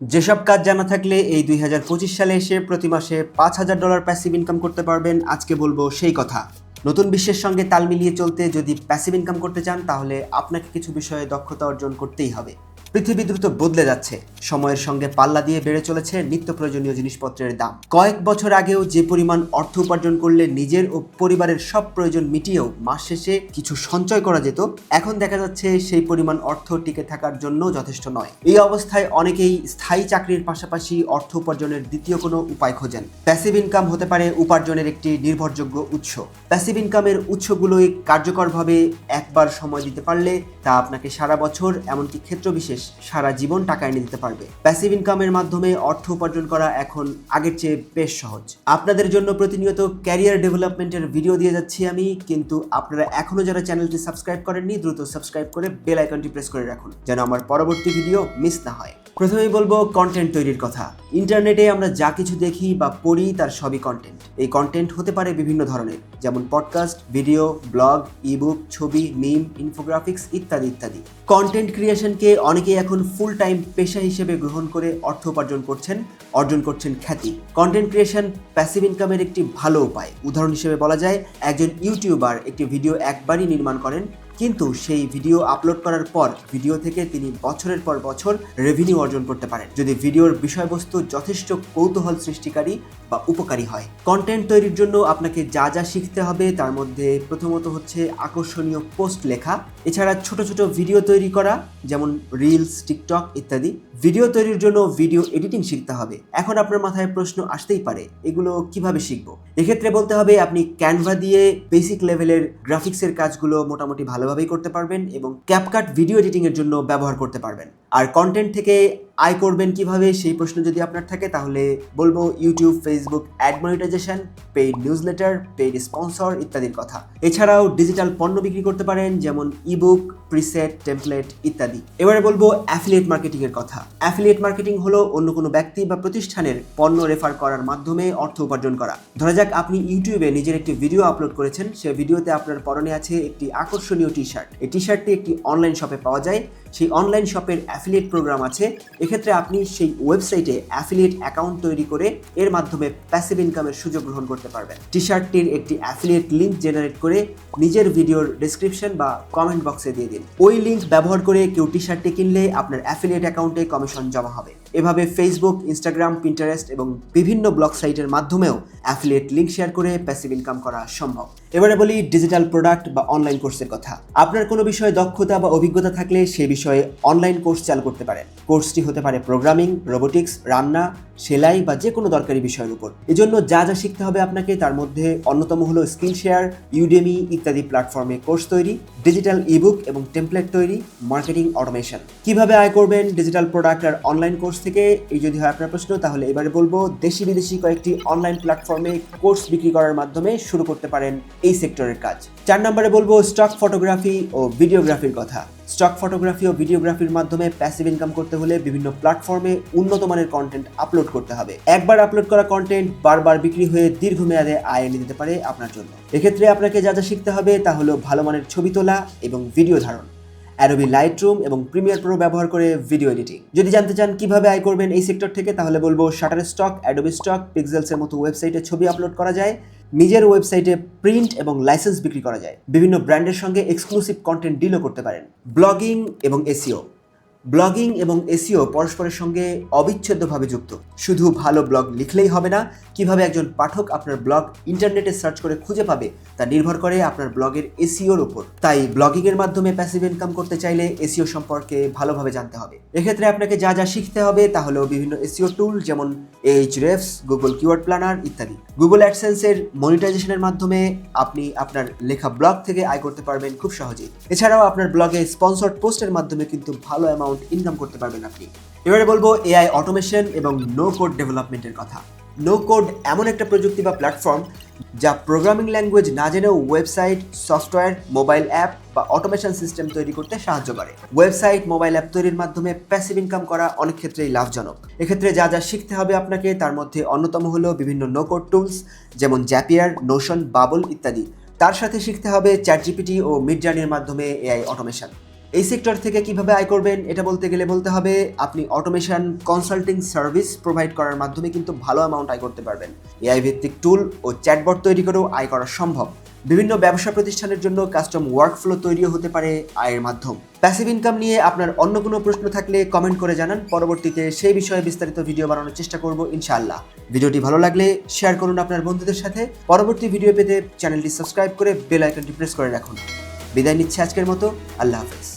যেসব কাজ জানা থাকলে এই 2025 সালে এসে প্রতি মাসে $5,000 প্যাসিভ ইনকাম করতে পারবেন, আজকে বলবো সেই কথা। নতুন বিশ্বের সঙ্গে তাল মিলিয়ে চলতে যদি প্যাসিভ ইনকাম করতে চান তাহলে আপনাকে কিছু বিষয়ে দক্ষতা অর্জন করতেই হবে। পৃথিবী দ্রুত বদলে যাচ্ছে, সময়ের সঙ্গে পাল্লা দিয়ে বেড়ে চলেছে নিত্য প্রয়োজনীয় জিনিসপত্রের দাম। কয়েক বছর আগেও যে পরিমাণ অর্থ উপার্জন করলে নিজের ও পরিবারের সব প্রয়োজন মিটিয়েও মাস শেষে কিছু সঞ্চয় করা যেত, এখন দেখা যাচ্ছে সেই পরিমাণ অর্থ টিকে থাকার জন্য যথেষ্ট নয়। এই অবস্থায় অনেকেই স্থায়ী চাকরির পাশাপাশি অর্থ উপার্জনের দ্বিতীয় কোনো উপায় খোঁজেন। প্যাসিভ ইনকাম হতে পারে উপার্জনের একটি নির্ভরযোগ্য উৎস। প্যাসিভ ইনকামের উৎসগুলোই কার্যকরভাবে একবার সময় দিতে পারলে তা আপনাকে সারা বছর, এমনকি ক্ষেত্র বিশেষ সারা জীবন টাকা এনে দিতে পারবে। প্যাসিভ ইনকামের মাধ্যমে অর্থ উপার্জন করা এখন আগের চেয়ে বেশ সহজ। আপনাদের জন্য প্রতিনিয়ত ক্যারিয়ার ডেভেলপমেন্টের ভিডিও দিয়ে যাচ্ছি আমি, কিন্তু আপনারা এখনো যারা চ্যানেলটি সাবস্ক্রাইব করেননি দ্রুত সাবস্ক্রাইব করে বেল আইকনটি প্রেস করে রাখুন যেন আমার পরবর্তী ভিডিও মিস না হয়। প্রথমেই বলবো কন্টেন্ট তৈরির কথা। ইন্টারনেটে আমরা যা কিছু দেখি বা পড়ি তার সবই কন্টেন্ট। এই কন্টেন্ট হতে পারে বিভিন্ন ধরনের, যেমন পডকাস্ট, ভিডিও, ব্লগ, ইবুক, ছবি, মিম, ইনফোগ্রাফিক্স ইত্যাদি ইত্যাদি। কন্টেন্ট ক্রিয়েশনকে অনেকেই এখন ফুল টাইম পেশা হিসেবে গ্রহণ করে অর্থ উপার্জন করছেন, অর্জন করছেন খ্যাতি। কন্টেন্ট ক্রিয়েশন প্যাসিভ ইনকামের একটি ভালো উপায়। উদাহরণ হিসেবে বলা যায়, একজন ইউটিউবার একটি ভিডিও একবারই নির্মাণ করেন, কিন্তু সেই ভিডিও আপলোড করার পর ভিডিও থেকে তিনি বছরের পর বছর রেভিনিউ অর্জন করতে পারেন, যদি ভিডিওর বিষয়বস্তু যথেষ্ট কৌতূহল সৃষ্টিকারী বা উপকারী হয়। কন্টেন্ট তৈরির জন্য আপনাকে যা যা শিখতে হবে তার মধ্যে প্রথমত হচ্ছে আকর্ষণীয় পোস্ট লেখা, এছাড়া ছোট ছোট ভিডিও তৈরি করা, যেমন রিলস, টিকটক ইত্যাদি। ভিডিও তৈরির জন্য ভিডিও এডিটিং শিখতে হবে। এখন আপনার মাথায় প্রশ্ন আসতেই পারে, এগুলো কিভাবে শিখবো? এক্ষেত্রে বলতে হবে আপনি ক্যানভা দিয়ে বেসিক লেভেলের গ্রাফিক্সের কাজগুলো মোটামুটি ভালোভাবেই করতে পারবেন এবং ক্যাপকাট ভিডিও এডিটিং এর জন্য ব্যবহার করতে পারবেন। আর কন্টেন্ট থেকে আয় করবেন কিভাবে, সেই প্রশ্ন যদি আপনার থাকে তাহলে বলবো YouTube, Facebook ad monetisation, paid newsletter, paid sponsor ইত্যাদির কথা। এছাড়াও ডিজিটাল পণ্য বিক্রি করতে পারেন, যেমন ইবুক, প্রিসেট, টেমপ্লেট ইত্যাদি। এবারে বলবো অ্যাফিলিয়েট মার্কেটিং এর কথা। অ্যাফিলিয়েট মার্কেটিং হলো অন্য কোনো ব্যক্তি বা প্রতিষ্ঠানের পণ্য রেফার করার মাধ্যমে অর্থ উপার্জন করা। ধরা যাক আপনি ইউটিউবে নিজের একটি ভিডিও আপলোড করেছেন, সেই ভিডিওতে আপনার পরনে আছে একটি আকর্ষণীয় টি শার্ট। এই টি শার্টটি একটি অনলাইন শপে পাওয়া যায়, সেই অনলাইন শপের অ্যাফিলিয়েট প্রোগ্রাম আছে। এক্ষেত্রে আপনি সেই ওয়েবসাইটে অ্যাফিলিয়েট অ্যাকাউন্ট তৈরি করে এর মাধ্যমে প্যাসিভ ইনকামের সুযোগ গ্রহণ করতে পারবেন। টি শার্টটির একটি অ্যাফিলিয়েট লিঙ্ক জেনারেট করে নিজের ভিডিওর ডেসক্রিপশন বা কমেন্ট বক্সে দিয়ে দিন। ওই লিঙ্ক ব্যবহার করে কেউ টি শার্টটি কিনলে আপনার অ্যাফিলিয়েট অ্যাকাউন্টে কমিশন জমা হবে। এভাবে ফেসবুক, ইনস্টাগ্রাম, পিন্টারেস্ট এবং বিভিন্ন ব্লগ সাইটের মাধ্যমেও অ্যাফিলিয়েট লিঙ্ক শেয়ার করে প্যাসিভ ইনকাম করা সম্ভব। এবারে বলি ডিজিটাল প্রোডাক্ট বা অনলাইন কোর্সের কথা। আপনার কোনো বিষয়ে দক্ষতা বা অভিজ্ঞতা থাকলে সেই বিষয়ে অনলাইন কোর্স চালু করতে পারেন। কোর্সটি হতে পারে প্রোগ্রামিং, রোবোটিক্স, রান্না, সেলাই বা যে কোনো দরকারি বিষয়ের উপর। এজন্য যা যা শিখতে হবে আপনাকে তার মধ্যে অন্যতম হলো স্কিল শেয়ার, ইউডেমি ইত্যাদি প্ল্যাটফর্মে কোর্স তৈরি, ডিজিটাল ইবুক এবং টেমপ্লেট তৈরি, মার্কেটিং অটোমেশন। কিভাবে আয় করবেন ডিজিটাল প্রোডাক্ট আর অনলাইন কোর্স থেকে, এই যদি হয় আপনার প্রশ্ন, তাহলে এবারে বলবো দেশি বিদেশি কয়েকটি অনলাইন প্ল্যাটফর্মে কোর্স বিক্রি করার মাধ্যমে শুরু করতে পারেন এই সেক্টরের কাজ। 4 নম্বরে বলবো স্টক ফটোগ্রাফি ও ভিডিওগ্রাফির কথা। স্টক ফটোগ্রাফি ও ভিডিওগ্রাফির মাধ্যমে প্যাসিভ ইনকাম করতে হলে বিভিন্ন প্ল্যাটফর্মে উন্নত মানের কন্টেন্ট আপলোড করতে হবে। একবার আপলোড করা কন্টেন্ট বারবার বিক্রি হয়ে দীর্ঘমেয়াদে আয় এনে দিতে পারে আপনার জন্য। এক্ষেত্রে আপনাকে যা যা শিখতে হবে তা হলো ভালো মানের ছবি তোলা এবং ভিডিও ধারণ, অ্যাডোবি লাইটরুম এবং প্রিমিয়ার প্রো ব্যবহার করে ভিডিও এডিটিং। যদি জানতে চান কিভাবে আয় করবেন এই সেক্টর থেকে, তাহলে বলবো শাটারস্টক, অ্যাডোবি স্টক, পিক্সেলসের মতো ওয়েবসাইটে ছবি আপলোড করা যায়, নিজের ওয়েবসাইটে প্রিন্ট এবং লাইসেন্স বিক্রি করা যায়, বিভিন্ন ব্র্যান্ডের সঙ্গে এক্সক্লুসিভ কন্টেন্ট ডিলও করতে পারেন। ব্লগিং এবং এসইও। ব্লগিং এবং এসইও পরস্পরের সঙ্গে অবিচ্ছেদ্যভাবে যুক্ত। শুধু ভালো ব্লগ লিখলেই হবে না, কিভাবে একজন পাঠক আপনার ব্লগ ইন্টারনেটে সার্চ করে খুঁজে পাবে তা নির্ভর করে আপনার ব্লগের এসইওর উপর। তাই ব্লগিং এর মাধ্যমে প্যাসিভ ইনকাম করতে চাইলে এসইও সম্পর্কে ভালোভাবে জানতে হবে। এক্ষেত্রে আপনাকে যা যা শিখতে হবে তা হলো বিভিন্ন এসইও টুল, যেমন Ahrefs, গুগল কিওয়ার্ড প্ল্যানার ইত্যাদি। গুগল অ্যাডসেন্সের মনিটাইজেশনের মাধ্যমে আপনি আপনার লেখা ব্লগ থেকে আয় করতে পারবেন খুব সহজেই। এছাড়াও আপনার ব্লগে স্পন্সর্ড পোস্টের মাধ্যমে কিন্তু ভালো অ্যামাউন্ট ইনকাম করতে পারবেন আপনি। এবারে বলবো এআই অটোমেশন এবং নো কোড ডেভেলপমেন্টের কথা। নো কোড এমন একটা প্রযুক্তি বা প্ল্যাটফর্ম যা প্রোগ্রামিং ল্যাঙ্গুয়েজ না জেনেও ওয়েবসাইট, সফটওয়্যার, মোবাইল অ্যাপ বা অটোমেশন সিস্টেম তৈরি করতে সাহায্য করে। ওয়েবসাইট, মোবাইল অ্যাপ তৈরির মাধ্যমে প্যাসিভ ইনকাম করা অনেক ক্ষেত্রেই লাভজনক। এক্ষেত্রে যা যা শিখতে হবে আপনাকে তার মধ্যে অন্যতম হলো বিভিন্ন নো কোড টুলস, যেমন জ্যাপিয়ার, নোশন, বাবল ইত্যাদি। তার সাথে শিখতে হবে চ্যাটজিপিটি ও মিডজার্নির মাধ্যমে এআই অটোমেশন। এই সেক্টর থেকে কিভাবে আয় করবেন এটা বলতে গেলে বলতে হবে আপনি অটোমেশন কনসাল্টিং সার্ভিস প্রোভাইড করার মাধ্যমে কিন্তু ভালো অ্যামাউন্ট আয় করতে পারবেন। এআই ভিত্তিক টুল ও চ্যাটবট তৈরি করেও আয় করা সম্ভব। বিভিন্ন ব্যবসা প্রতিষ্ঠানের জন্য কাস্টম ওয়ার্কফ্লো তৈরিও হতে পারে আয়ের মাধ্যম। প্যাসিভ ইনকাম নিয়ে আপনার অন্য কোনো প্রশ্ন থাকলে কমেন্ট করে জানান, পরবর্তীতে সেই বিষয়ে বিস্তারিত ভিডিও বানানোর চেষ্টা করব ইনশাআল্লাহ। ভিডিওটি ভালো লাগলে শেয়ার করুন আপনার বন্ধুদের সাথে। পরবর্তী ভিডিও পেতে চ্যানেলটি সাবস্ক্রাইব করে বেল আইকনটি প্রেস করে রাখুন। বিদায় নিচ্ছে আজকের মতো, আল্লাহ হাফেজ।